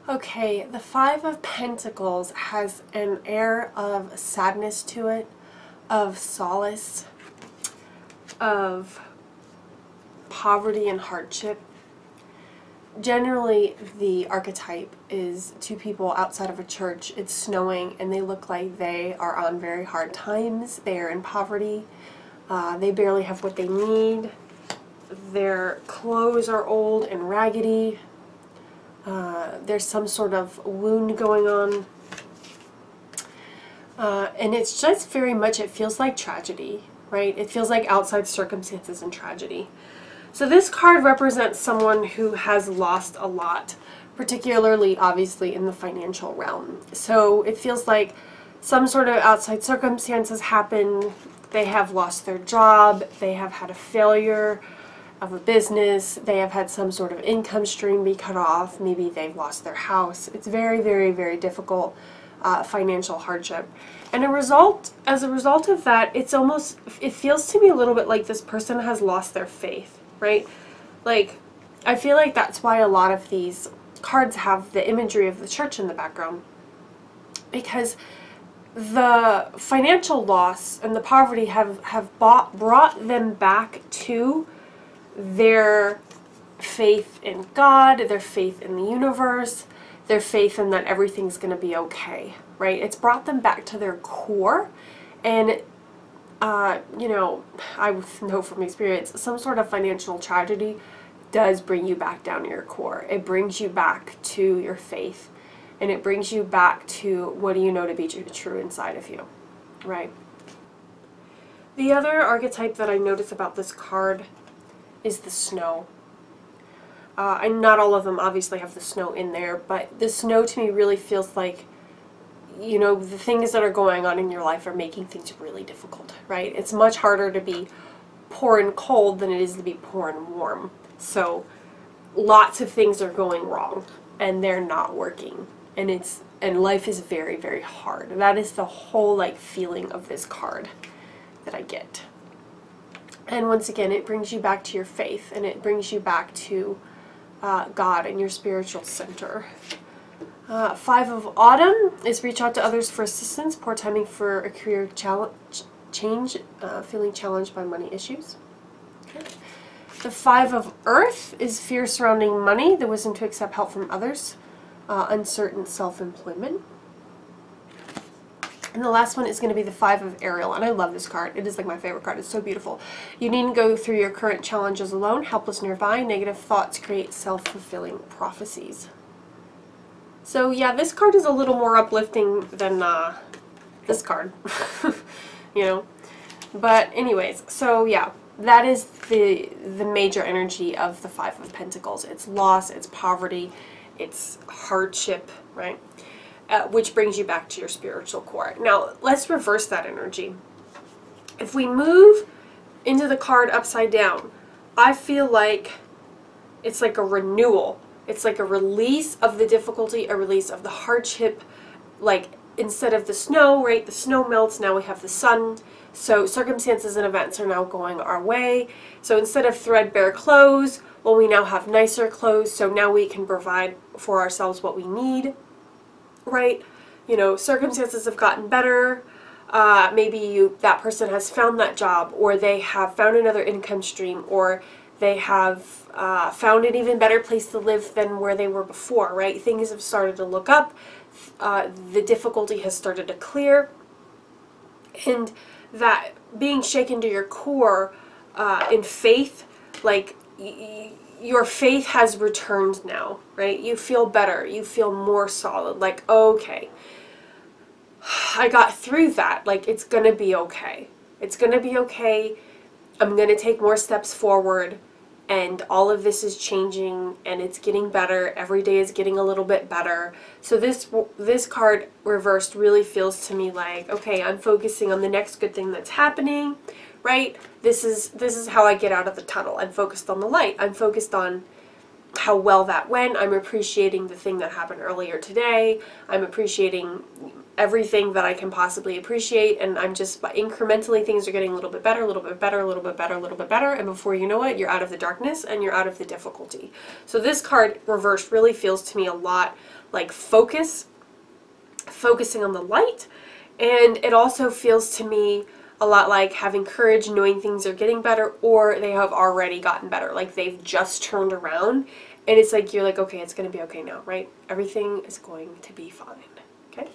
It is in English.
Okay, the Five of Pentacles has an air of sadness to it, of solace, of poverty and hardship. Generally, the archetype is two people outside of a church. It's snowing and they look like they are on very hard times. They are in poverty. They barely have what they need. Their clothes are old and raggedy. There's some sort of wound going on. And it's just very much, it feels like tragedy, right? It feels like outside circumstances and tragedy. So this card represents someone who has lost a lot, particularly, obviously, in the financial realm. So it feels like some sort of outside circumstances happen. They have lost their job. They have had a failure of a business. They have had some sort of income stream be cut off. Maybe they've lost their house. It's very, very, very difficult financial hardship. And as a result of that, it feels to me a little bit like this person has lost their faith, right? Like, I feel like that's why a lot of these cards have the imagery of the church in the background. Because the financial loss and the poverty have brought them back to their faith in God, their faith in the universe, their faith in that everything's going to be okay, right? It's brought them back to their core. And, you know, I know from experience, some sort of financial tragedy does bring you back down to your core. It brings you back to your faith. And it brings you back to what do you know to be true inside of you, right? The other archetype that I notice about this card is the snow. And not all of them obviously have the snow in there, but the snow to me really feels like, you know, the things that are going on in your life are making things really difficult, right? It's much harder to be poor and cold than it is to be poor and warm. So lots of things are going wrong and they're not working. And life is very, very hard. That is the whole like feeling of this card that I get. And once again, it brings you back to your faith, and it brings you back to God and your spiritual center. Five of Autumn is reach out to others for assistance, poor timing for a career change, feeling challenged by money issues. Okay. The Five of Earth is fear surrounding money, the wisdom to accept help from others, uncertain self-employment. And the last one is going to be the Five of Ariel, and I love this card. It is like my favorite card. It's so beautiful. You needn't go through your current challenges alone. Helpless nearby. Negative thoughts create self-fulfilling prophecies. So yeah, this card is a little more uplifting than this card, you know. But anyways, so yeah, that is the major energy of the Five of Pentacles. It's loss, it's poverty, it's hardship, right? Which brings you back to your spiritual core. Now, let's reverse that energy. If we move into the card upside down, I feel like it's like a renewal. It's like a release of the difficulty, a release of the hardship. Like, instead of the snow, right, the snow melts, now we have the sun. So circumstances and events are now going our way. So instead of threadbare clothes, well, we now have nicer clothes. So now we can provide for ourselves what we need. Right? You know, circumstances have gotten better. Maybe that person has found that job, or they have found another income stream, or they have found an even better place to live than where they were before, right? Things have started to look up. The difficulty has started to clear. And that being shaken to your core in faith, like, your faith has returned now, right? You feel better. You feel more solid. Like, okay, I got through that. Like, it's going to be okay. It's going to be okay. I'm going to take more steps forward, and all of this is changing, and it's getting better. Every day is getting a little bit better. So this card reversed really feels to me like, okay, I'm focusing on the next good thing that's happening. Right? This is how I get out of the tunnel. I'm focused on the light. I'm focused on how well that went. I'm appreciating the thing that happened earlier today. I'm appreciating everything that I can possibly appreciate, and I'm just incrementally, things are getting a little bit better, a little bit better, a little bit better, a little bit better, and before you know it, you're out of the darkness and you're out of the difficulty. So this card reversed really feels to me a lot like focusing on the light, and it also feels to me a lot like having courage, knowing things are getting better, or they have already gotten better, like they've just turned around, and it's like you're like, okay, it's going to be okay now, right? Everything is going to be fine, okay?